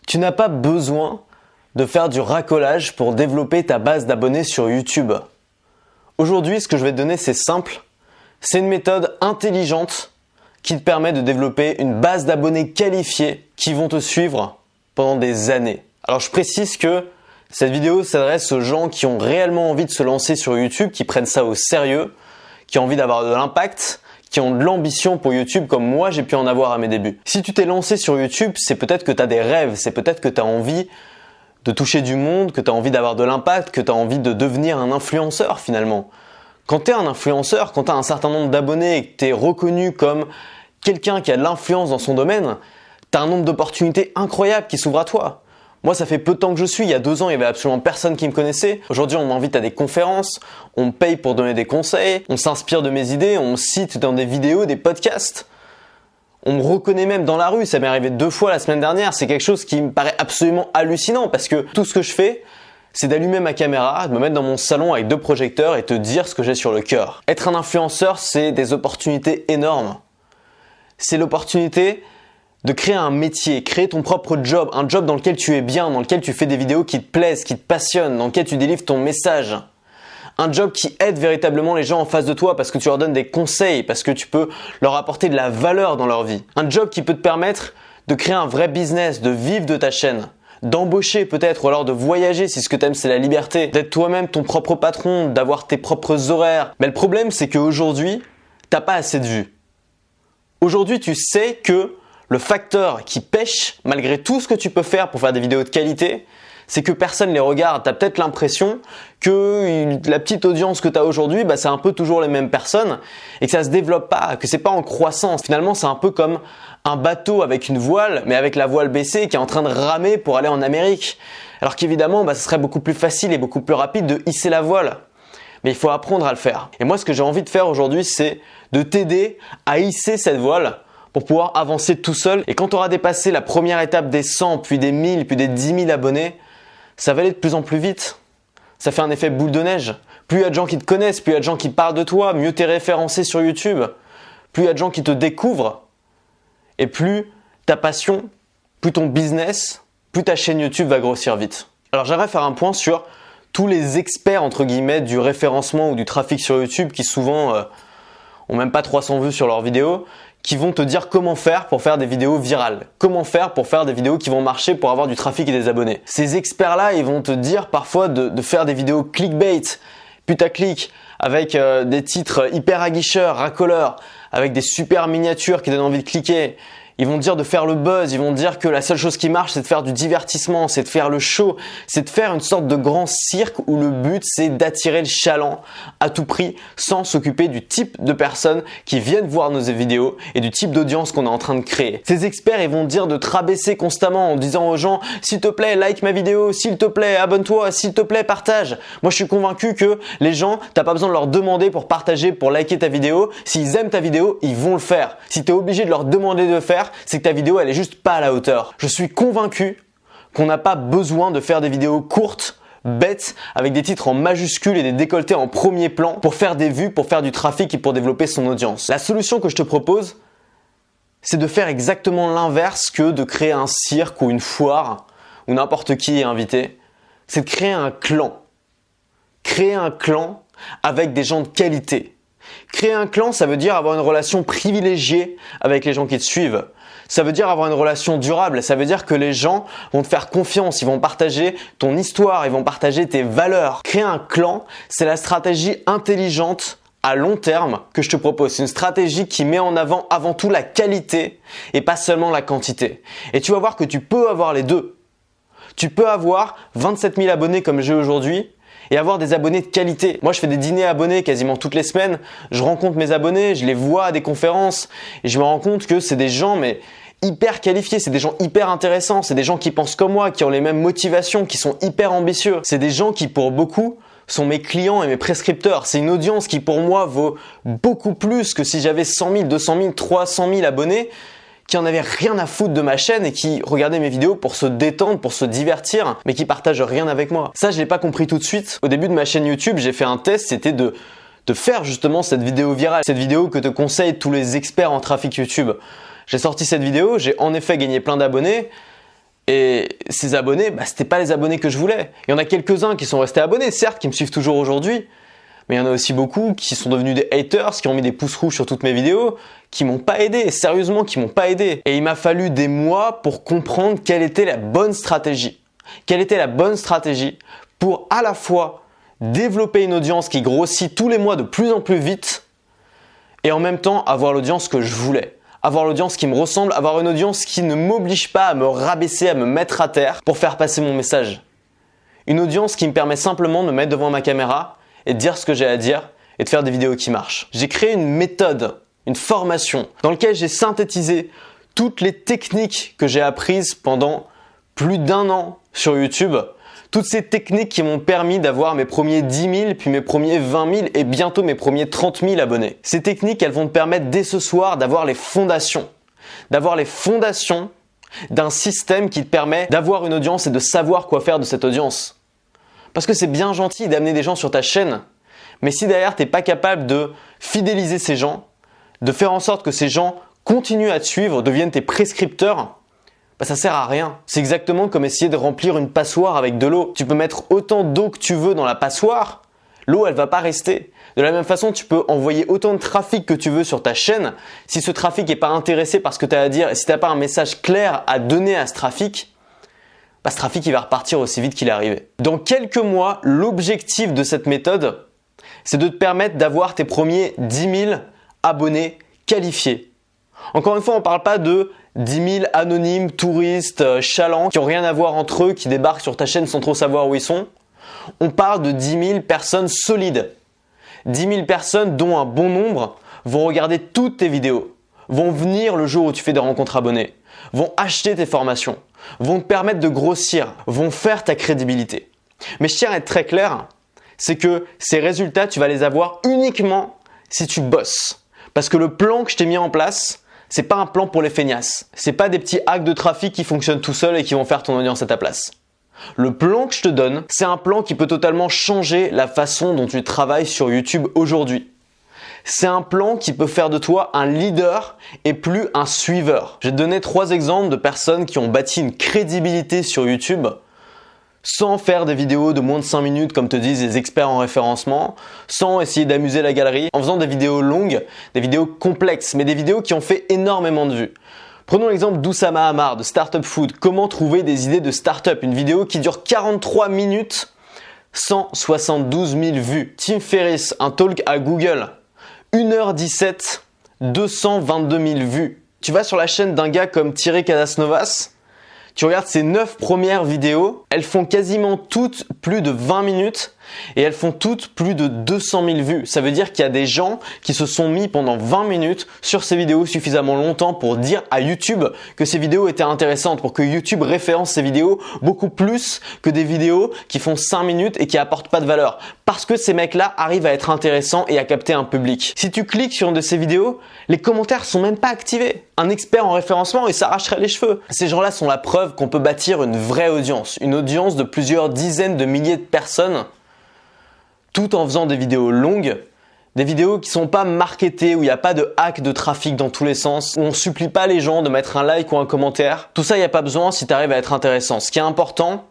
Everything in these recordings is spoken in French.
Tu n'as pas besoin de faire du racolage pour développer ta base d'abonnés sur YouTube. Aujourd'hui, ce que je vais te donner, c'est simple. C'est une méthode intelligente qui te permet de développer une base d'abonnés qualifiés qui vont te suivre pendant des années. Alors je précise que cette vidéo s'adresse aux gens qui ont réellement envie de se lancer sur YouTube, qui prennent ça au sérieux, qui ont envie d'avoir de l'impact, qui ont de l'ambition pour YouTube comme moi j'ai pu en avoir à mes débuts. Si tu t'es lancé sur YouTube, c'est peut-être que tu as des rêves, c'est peut-être que tu as envie de toucher du monde, que tu as envie d'avoir de l'impact, que tu as envie de devenir un influenceur finalement. Quand tu es un influenceur, quand tu as un certain nombre d'abonnés et que tu es reconnu comme quelqu'un qui a de l'influence dans son domaine, tu as un nombre d'opportunités incroyables qui s'ouvrent à toi. Moi, ça fait peu de temps que je suis. Il y a 2 ans, il y avait absolument personne qui me connaissait. Aujourd'hui, on m'invite à des conférences, on me paye pour donner des conseils, on s'inspire de mes idées, on me cite dans des vidéos, des podcasts. On me reconnaît même dans la rue. Ça m'est arrivé 2 fois la semaine dernière. C'est quelque chose qui me paraît absolument hallucinant parce que tout ce que je fais, c'est d'allumer ma caméra, de me mettre dans mon salon avec 2 projecteurs et te dire ce que j'ai sur le cœur. Être un influenceur, c'est des opportunités énormes. C'est l'opportunité de créer un métier, créer ton propre job, un job dans lequel tu es bien, dans lequel tu fais des vidéos qui te plaisent, qui te passionnent, dans lequel tu délivres ton message. Un job qui aide véritablement les gens en face de toi parce que tu leur donnes des conseils, parce que tu peux leur apporter de la valeur dans leur vie. Un job qui peut te permettre de créer un vrai business, de vivre de ta chaîne, d'embaucher peut-être ou alors de voyager si ce que tu aimes c'est la liberté, d'être toi-même ton propre patron, d'avoir tes propres horaires. Mais le problème c'est qu'aujourd'hui, t'as pas assez de vues. Aujourd'hui, tu sais que le facteur qui pêche, malgré tout ce que tu peux faire pour faire des vidéos de qualité, c'est que personne les regarde. Tu as peut-être l'impression que la petite audience que tu as aujourd'hui, c'est un peu toujours les mêmes personnes et que ça se développe pas, que c'est pas en croissance. Finalement, c'est un peu comme un bateau avec une voile, mais avec la voile baissée qui est en train de ramer pour aller en Amérique. Alors qu'évidemment, ce serait beaucoup plus facile et beaucoup plus rapide de hisser la voile. Mais il faut apprendre à le faire. Et moi, ce que j'ai envie de faire aujourd'hui, c'est de t'aider à hisser cette voile pour pouvoir avancer tout seul. Et quand tu auras dépassé la première étape des 100, puis des 1000, puis des 10 000 abonnés, ça va aller de plus en plus vite. Ça fait un effet boule de neige. Plus il y a de gens qui te connaissent, plus il y a de gens qui parlent de toi, mieux tu es référencé sur YouTube, plus il y a de gens qui te découvrent, et plus ta passion, plus ton business, plus ta chaîne YouTube va grossir vite. Alors j'aimerais faire un point sur tous les experts entre guillemets du référencement ou du trafic sur YouTube qui souvent ont même pas 300 vues sur leurs vidéos, qui vont te dire comment faire pour faire des vidéos virales. Comment faire pour faire des vidéos qui vont marcher pour avoir du trafic et des abonnés. Ces experts-là, ils vont te dire parfois de faire des vidéos clickbait, putaclic, avec des titres hyper aguicheurs, racoleurs, avec des super miniatures qui donnent envie de cliquer. Ils vont te dire de faire le buzz, ils vont te dire que la seule chose qui marche, c'est de faire du divertissement, c'est de faire le show, c'est de faire une sorte de grand cirque où le but, c'est d'attirer le chaland à tout prix sans s'occuper du type de personnes qui viennent voir nos vidéos et du type d'audience qu'on est en train de créer. Ces experts, ils vont te dire de te rabaisser constamment en disant aux gens « S'il te plaît, like ma vidéo, s'il te plaît, abonne-toi, s'il te plaît, partage ». Moi, je suis convaincu que les gens, t'as pas besoin de leur demander pour partager, pour liker ta vidéo. S'ils aiment ta vidéo, ils vont le faire. Si tu es obligé de leur demander de le faire, c'est que ta vidéo elle est juste pas à la hauteur. Je suis convaincu qu'on n'a pas besoin de faire des vidéos courtes, bêtes, avec des titres en majuscules et des décolletés en premier plan pour faire des vues, pour faire du trafic et pour développer son audience. La solution que je te propose, c'est de faire exactement l'inverse que de créer un cirque ou une foire où n'importe qui est invité. C'est de créer un clan. Créer un clan avec des gens de qualité. Créer un clan, ça veut dire avoir une relation privilégiée avec les gens qui te suivent. Ça veut dire avoir une relation durable, ça veut dire que les gens vont te faire confiance, ils vont partager ton histoire, ils vont partager tes valeurs. Créer un clan, c'est la stratégie intelligente à long terme que je te propose. C'est une stratégie qui met en avant tout la qualité et pas seulement la quantité. Et tu vas voir que tu peux avoir les deux. Tu peux avoir 27 000 abonnés comme j'ai aujourd'hui et avoir des abonnés de qualité. Moi, je fais des dîners abonnés quasiment toutes les semaines. Je rencontre mes abonnés, je les vois à des conférences et je me rends compte que c'est des gens hyper qualifiés, c'est des gens hyper intéressants, c'est des gens qui pensent comme moi, qui ont les mêmes motivations, qui sont hyper ambitieux. C'est des gens qui, pour beaucoup, sont mes clients et mes prescripteurs. C'est une audience qui, pour moi, vaut beaucoup plus que si j'avais 100 000, 200 000, 300 000 abonnés qui en avaient rien à foutre de ma chaîne et qui regardaient mes vidéos pour se détendre, pour se divertir, mais qui partagent rien avec moi. Ça, je l'ai pas compris tout de suite. Au début de ma chaîne YouTube, j'ai fait un test, c'était de faire justement cette vidéo virale, cette vidéo que te conseillent tous les experts en trafic YouTube. J'ai sorti cette vidéo, j'ai en effet gagné plein d'abonnés Et ces abonnés, c'était pas les abonnés que je voulais. Il y en a quelques-uns qui sont restés abonnés, certes, qui me suivent toujours aujourd'hui. Mais il y en a aussi beaucoup qui sont devenus des haters, qui ont mis des pouces rouges sur toutes mes vidéos, qui m'ont pas aidé, sérieusement qui m'ont pas aidé. Et il m'a fallu des mois pour comprendre quelle était la bonne stratégie. Quelle était la bonne stratégie pour à la fois développer une audience qui grossit tous les mois de plus en plus vite et en même temps avoir l'audience que je voulais. Avoir l'audience qui me ressemble, avoir une audience qui ne m'oblige pas à me rabaisser, à me mettre à terre pour faire passer mon message. Une audience qui me permet simplement de me mettre devant ma caméra et de dire ce que j'ai à dire et de faire des vidéos qui marchent. J'ai créé une méthode, une formation dans laquelle j'ai synthétisé toutes les techniques que j'ai apprises pendant plus d'1 an sur YouTube. Toutes ces techniques qui m'ont permis d'avoir mes premiers 10 000, puis mes premiers 20 000 et bientôt mes premiers 30 000 abonnés. Ces techniques, elles vont te permettre dès ce soir d'avoir les fondations. D'avoir les fondations d'un système qui te permet d'avoir une audience et de savoir quoi faire de cette audience. Parce que c'est bien gentil d'amener des gens sur ta chaîne, mais si derrière tu n'es pas capable de fidéliser ces gens, de faire en sorte que ces gens continuent à te suivre, deviennent tes prescripteurs, ça sert à rien. C'est exactement comme essayer de remplir une passoire avec de l'eau. Tu peux mettre autant d'eau que tu veux dans la passoire, l'eau elle va pas rester. De la même façon, tu peux envoyer autant de trafic que tu veux sur ta chaîne. Si ce trafic n'est pas intéressé par ce que tu as à dire et si tu n'as pas un message clair à donner à ce trafic, ce trafic il va repartir aussi vite qu'il est arrivé. Dans quelques mois, l'objectif de cette méthode, c'est de te permettre d'avoir tes premiers 10 000 abonnés qualifiés. Encore une fois, on ne parle pas de 10 000 anonymes, touristes, chalands, qui n'ont rien à voir entre eux, qui débarquent sur ta chaîne sans trop savoir où ils sont. On parle de 10 000 personnes solides. 10 000 personnes dont un bon nombre vont regarder toutes tes vidéos, vont venir le jour où tu fais des rencontres abonnés, vont acheter tes formations, vont te permettre de grossir, vont faire ta crédibilité. Mais je tiens à être très clair, c'est que ces résultats, tu vas les avoir uniquement si tu bosses. Parce que le plan que je t'ai mis en place, c'est pas un plan pour les feignasses. C'est pas des petits hacks de trafic qui fonctionnent tout seuls et qui vont faire ton audience à ta place. Le plan que je te donne, c'est un plan qui peut totalement changer la façon dont tu travailles sur YouTube aujourd'hui. C'est un plan qui peut faire de toi un leader et plus un suiveur. Je vais te donner 3 exemples de personnes qui ont bâti une crédibilité sur YouTube sans faire des vidéos de moins de 5 minutes comme te disent les experts en référencement, sans essayer d'amuser la galerie, en faisant des vidéos longues, des vidéos complexes, mais des vidéos qui ont fait énormément de vues. Prenons l'exemple d'Oussama Hamar de Startup Food. Comment trouver des idées de startup? Une vidéo qui dure 43 minutes, 172 000 vues. Tim Ferriss, un talk à Google, 1h17, 222 000 vues. Tu vas sur la chaîne d'un gars comme Thierry Cadasnovas, tu regardes ses 9 premières vidéos, elles font quasiment toutes plus de 20 minutes et elles font toutes plus de 200 000 vues. Ça veut dire qu'il y a des gens qui se sont mis pendant 20 minutes sur ces vidéos suffisamment longtemps pour dire à YouTube que ces vidéos étaient intéressantes, pour que YouTube référence ces vidéos beaucoup plus que des vidéos qui font 5 minutes et qui apportent pas de valeur. Parce que ces mecs-là arrivent à être intéressants et à capter un public. Si tu cliques sur une de ces vidéos, les commentaires sont même pas activés. Un expert en référencement, il s'arracherait les cheveux. Ces gens-là sont la preuve qu'on peut bâtir une vraie audience. Une audience de plusieurs dizaines de milliers de personnes tout en faisant des vidéos longues, des vidéos qui sont pas marketées, où il n'y a pas de hack de trafic dans tous les sens, où on supplie pas les gens de mettre un like ou un commentaire. Tout ça, il n'y a pas besoin si tu arrives à être intéressant. Ce qui est important,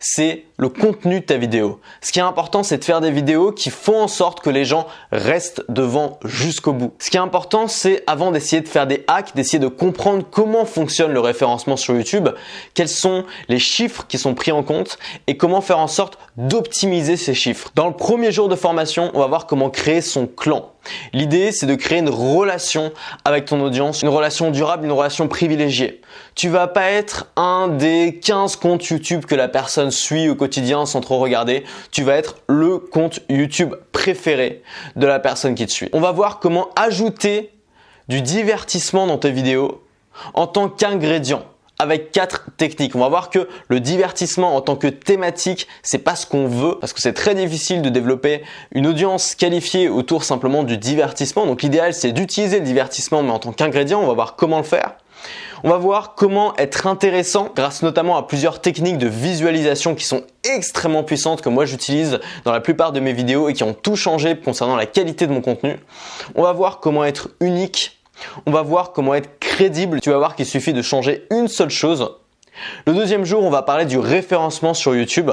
c'est le contenu de ta vidéo. Ce qui est important, c'est de faire des vidéos qui font en sorte que les gens restent devant jusqu'au bout. Ce qui est important, c'est avant d'essayer de faire des hacks, d'essayer de comprendre comment fonctionne le référencement sur YouTube, quels sont les chiffres qui sont pris en compte et comment faire en sorte d'optimiser ces chiffres. Dans le premier jour de formation, on va voir comment créer son clan. L'idée, c'est de créer une relation avec ton audience, une relation durable, une relation privilégiée. Tu vas pas être un des 15 comptes YouTube que la personne suit au quotidien sans trop regarder. Tu vas être le compte YouTube préféré de la personne qui te suit. On va voir comment ajouter du divertissement dans tes vidéos en tant qu'ingrédient, avec 4 techniques. On va voir que le divertissement en tant que thématique, c'est pas ce qu'on veut parce que c'est très difficile de développer une audience qualifiée autour simplement du divertissement. Donc l'idéal, c'est d'utiliser le divertissement mais en tant qu'ingrédient. On va voir comment le faire. On va voir comment être intéressant grâce notamment à plusieurs techniques de visualisation qui sont extrêmement puissantes que moi j'utilise dans la plupart de mes vidéos et qui ont tout changé concernant la qualité de mon contenu. On va voir comment être unique. On va voir comment être crédible. Tu vas voir qu'il suffit de changer une seule chose Le deuxième jour, on va parler du référencement sur YouTube.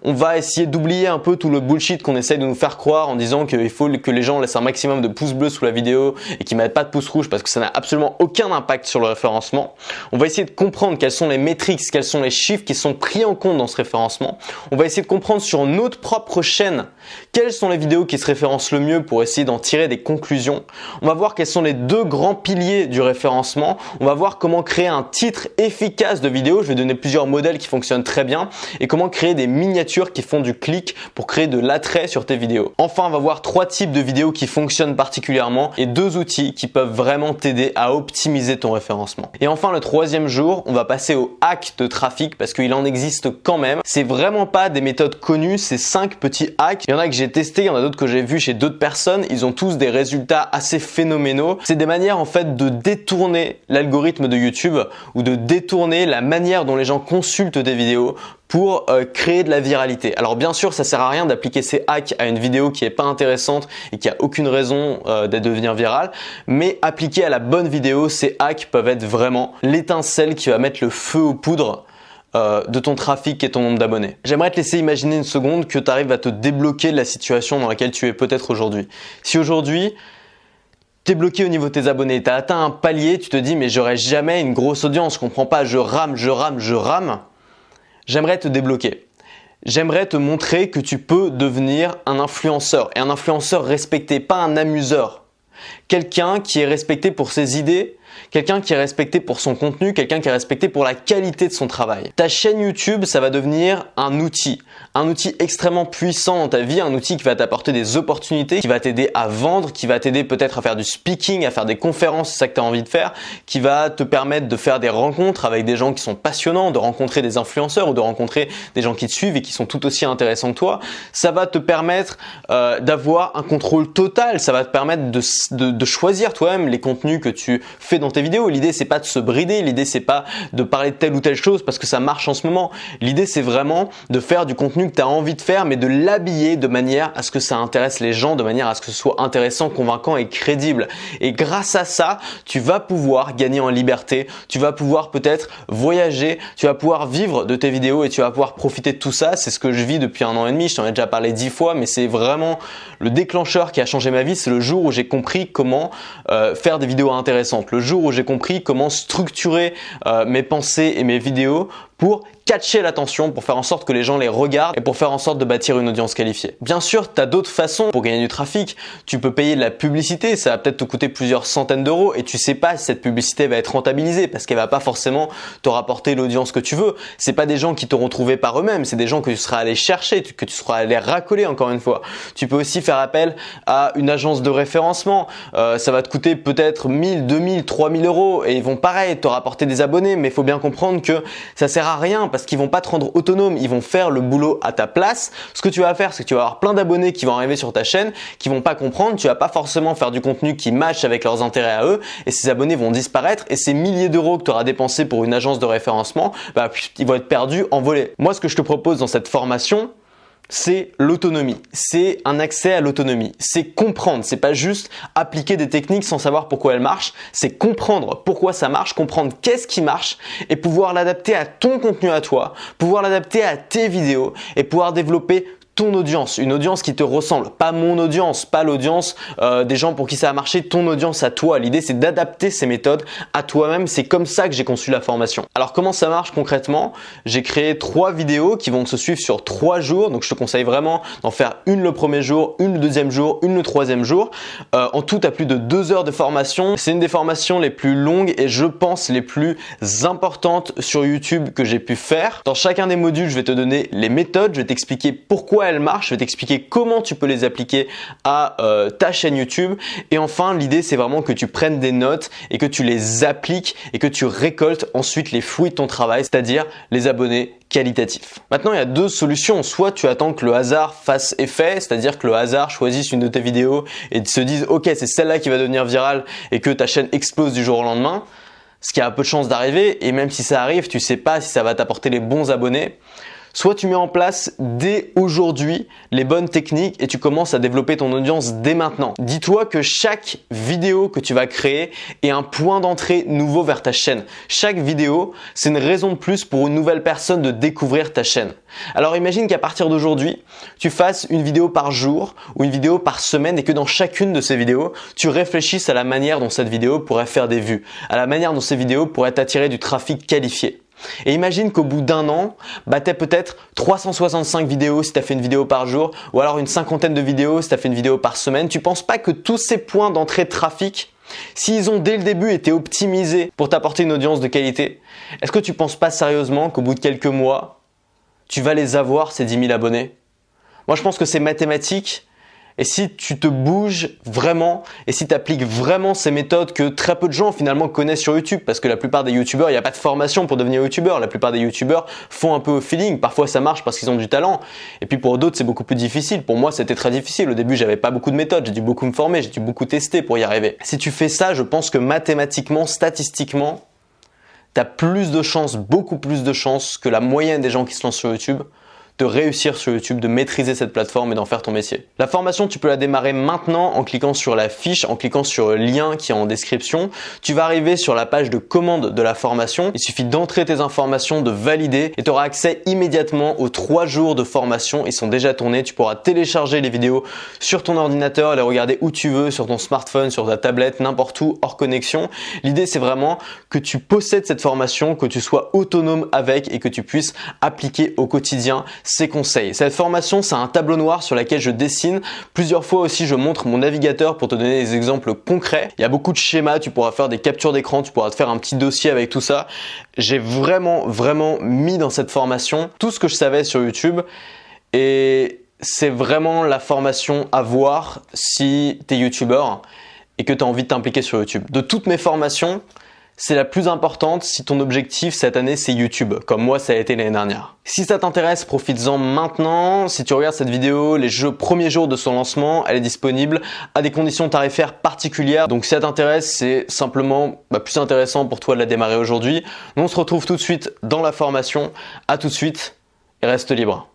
On va essayer d'oublier un peu tout le bullshit qu'on essaye de nous faire croire en disant qu'il faut que les gens laissent un maximum de pouces bleus sous la vidéo et qu'ils mettent pas de pouces rouges parce que ça n'a absolument aucun impact sur le référencement. On va essayer de comprendre quelles sont les métriques, quels sont les chiffres qui sont pris en compte dans ce référencement. On va essayer de comprendre sur notre propre chaîne quelles sont les vidéos qui se référencent le mieux pour essayer d'en tirer des conclusions. On va voir quels sont les deux grands piliers du référencement. On va voir comment créer un titre efficace de vidéo. Je vais donner plusieurs modèles qui fonctionnent très bien et comment créer des miniatures qui font du clic pour créer de l'attrait sur tes vidéos. Enfin, on va voir 3 types de vidéos qui fonctionnent particulièrement et 2 outils qui peuvent vraiment t'aider à optimiser ton référencement. Et enfin, le troisième jour, on va passer au hack de trafic parce qu'il en existe quand même. C'est vraiment pas des méthodes connues, c'est 5 petits hacks. Il y en a que j'ai testé, il y en a d'autres que j'ai vu chez d'autres personnes. Ils ont tous des résultats assez phénoménaux. C'est des manières en fait de détourner l'algorithme de YouTube ou de détourner la manière dont les gens consultent tes vidéos pour créer de la viralité. Alors bien sûr, ça sert à rien d'appliquer ces hacks à une vidéo qui est pas intéressante et qui a aucune raison de devenir virale, mais appliqués à la bonne vidéo, ces hacks peuvent être vraiment l'étincelle qui va mettre le feu aux poudres de ton trafic et ton nombre d'abonnés. J'aimerais te laisser imaginer une seconde que tu arrives à te débloquer de la situation dans laquelle tu es peut-être aujourd'hui. Si aujourd'hui, tu es bloqué au niveau de tes abonnés, tu as atteint un palier, tu te dis mais j'aurai jamais une grosse audience, je comprends pas, je rame. J'aimerais te débloquer. J'aimerais te montrer que tu peux devenir un influenceur et un influenceur respecté, pas un amuseur. Quelqu'un qui est respecté pour ses idées, quelqu'un qui est respecté pour son contenu, quelqu'un qui est respecté pour la qualité de son travail. Ta chaîne YouTube, ça va devenir un outil extrêmement puissant dans ta vie, un outil qui va t'apporter des opportunités, qui va t'aider à vendre, qui va t'aider peut-être à faire du speaking, à faire des conférences, c'est ça que tu as envie de faire, qui va te permettre de faire des rencontres avec des gens qui sont passionnants, de rencontrer des influenceurs ou de rencontrer des gens qui te suivent et qui sont tout aussi intéressants que toi. Ça va te permettre d'avoir un contrôle total, ça va te permettre de choisir toi-même les contenus que tu fais dans tes vidéos. L'idée c'est pas de se brider, l'idée c'est pas de parler de telle ou telle chose parce que ça marche en ce moment. L'idée c'est vraiment de faire du contenu que tu as envie de faire mais de l'habiller de manière à ce que ça intéresse les gens, de manière à ce que ce soit intéressant, convaincant et crédible. Et grâce à ça, tu vas pouvoir gagner en liberté, tu vas pouvoir peut-être voyager, tu vas pouvoir vivre de tes vidéos et tu vas pouvoir profiter de tout ça. C'est ce que je vis depuis 1 an et demi, je t'en ai déjà parlé 10 fois mais c'est vraiment le déclencheur qui a changé ma vie. C'est le jour où j'ai compris comment faire des vidéos intéressantes, le jour où j'ai compris comment structurer mes pensées et mes vidéos pour catcher l'attention, pour faire en sorte que les gens les regardent et pour faire en sorte de bâtir une audience qualifiée. Bien sûr, tu as d'autres façons pour gagner du trafic. Tu peux payer de la publicité, ça va peut-être te coûter plusieurs centaines d'euros et tu sais pas si cette publicité va être rentabilisée parce qu'elle va pas forcément te rapporter l'audience que tu veux. C'est pas des gens qui t'auront trouvé par eux-mêmes, c'est des gens que tu seras allé chercher, que tu seras allé racoler encore une fois. Tu peux aussi faire appel à une agence de référencement. Ça va te coûter peut-être 1000, 2000, 3000 euros et ils vont pareil te rapporter des abonnés, mais il faut bien comprendre que ça sert à rien parce qu'ils vont pas te rendre autonome, ils vont faire le boulot à ta place. Ce que tu vas faire, c'est que tu vas avoir plein d'abonnés qui vont arriver sur ta chaîne, qui vont pas comprendre, tu vas pas forcément faire du contenu qui matche avec leurs intérêts à eux et ces abonnés vont disparaître et ces milliers d'euros que tu auras dépensés pour une agence de référencement, ils vont être perdus en volée. Moi, ce que je te propose dans cette formation, c'est l'autonomie, c'est un accès à l'autonomie, c'est comprendre, c'est pas juste appliquer des techniques sans savoir pourquoi elles marchent, c'est comprendre pourquoi ça marche, comprendre qu'est-ce qui marche et pouvoir l'adapter à ton contenu à toi, pouvoir l'adapter à tes vidéos et pouvoir développer ton audience, une audience qui te ressemble, pas mon audience, pas l'audience des gens pour qui ça a marché, ton audience à toi. L'idée c'est d'adapter ces méthodes à toi-même, c'est comme ça que j'ai conçu la formation. Alors comment ça marche concrètement? J'ai créé 3 vidéos qui vont se suivre sur 3 jours, donc je te conseille vraiment d'en faire une le premier jour, une le deuxième jour, une le troisième jour. En tout, à plus de 2 heures de formation. C'est une des formations les plus longues et je pense les plus importantes sur YouTube que j'ai pu faire. Dans chacun des modules, je vais te donner les méthodes, je vais t'expliquer pourquoi elles marchent, je vais t'expliquer comment tu peux les appliquer à ta chaîne YouTube et enfin l'idée c'est vraiment que tu prennes des notes et que tu les appliques et que tu récoltes ensuite les fruits de ton travail, c'est-à-dire les abonnés qualitatifs. Maintenant, il y a 2 solutions. Soit tu attends que le hasard fasse effet, c'est-à-dire que le hasard choisisse une de tes vidéos et se dise « Ok, c'est celle-là qui va devenir virale » et que ta chaîne explose du jour au lendemain, ce qui a peu de chances d'arriver et même si ça arrive, tu sais pas si ça va t'apporter les bons abonnés. Soit tu mets en place dès aujourd'hui les bonnes techniques et tu commences à développer ton audience dès maintenant. Dis-toi que chaque vidéo que tu vas créer est un point d'entrée nouveau vers ta chaîne. Chaque vidéo, c'est une raison de plus pour une nouvelle personne de découvrir ta chaîne. Alors imagine qu'à partir d'aujourd'hui, tu fasses une vidéo par jour ou une vidéo par semaine et que dans chacune de ces vidéos, tu réfléchisses à la manière dont cette vidéo pourrait faire des vues, à la manière dont ces vidéos pourraient attirer du trafic qualifié. Et imagine qu'au bout d'un an, tu as peut-être 365 vidéos si tu as fait une vidéo par jour ou alors une cinquantaine de vidéos si tu as fait une vidéo par semaine. Tu ne penses pas que tous ces points d'entrée de trafic, s'ils ont dès le début été optimisés pour t'apporter une audience de qualité, est-ce que tu ne penses pas sérieusement qu'au bout de quelques mois, tu vas les avoir ces 10 000 abonnés? Moi je pense que c'est mathématique. Et si tu te bouges vraiment et si tu appliques vraiment ces méthodes que très peu de gens finalement connaissent sur YouTube, parce que la plupart des YouTubeurs, il n'y a pas de formation pour devenir YouTubeur. La plupart des YouTubeurs font un peu au feeling. Parfois ça marche parce qu'ils ont du talent. Et puis pour d'autres, c'est beaucoup plus difficile. Pour moi, c'était très difficile. Au début, j'avais pas beaucoup de méthodes. J'ai dû beaucoup me former. J'ai dû beaucoup tester pour y arriver. Si tu fais ça, je pense que mathématiquement, statistiquement, tu as plus de chances, beaucoup plus de chances que la moyenne des gens qui se lancent sur YouTube de réussir sur YouTube, de maîtriser cette plateforme et d'en faire ton métier. La formation, tu peux la démarrer maintenant en cliquant sur la fiche, en cliquant sur le lien qui est en description. Tu vas arriver sur la page de commande de la formation. Il suffit d'entrer tes informations, de valider et tu auras accès immédiatement aux 3 jours de formation. Ils sont déjà tournés. Tu pourras télécharger les vidéos sur ton ordinateur, les regarder où tu veux, sur ton smartphone, sur ta tablette, n'importe où, hors connexion. L'idée, c'est vraiment que tu possèdes cette formation, que tu sois autonome avec et que tu puisses appliquer au quotidien ces conseils. Cette formation, c'est un tableau noir sur lequel je dessine. Plusieurs fois aussi, je montre mon navigateur pour te donner des exemples concrets. Il y a beaucoup de schémas, tu pourras faire des captures d'écran, tu pourras te faire un petit dossier avec tout ça. J'ai vraiment mis dans cette formation tout ce que je savais sur YouTube et c'est vraiment la formation à voir si tu es YouTubeur et que tu as envie de t'impliquer sur YouTube. De toutes mes formations, c'est la plus importante si ton objectif cette année c'est YouTube, comme moi ça a été l'année dernière. Si ça t'intéresse, profites-en maintenant. Si tu regardes cette vidéo, les premiers jours de son lancement, elle est disponible à des conditions tarifaires particulières. Donc si ça t'intéresse, c'est simplement plus intéressant pour toi de la démarrer aujourd'hui. Nous on se retrouve tout de suite dans la formation. À tout de suite et reste libre.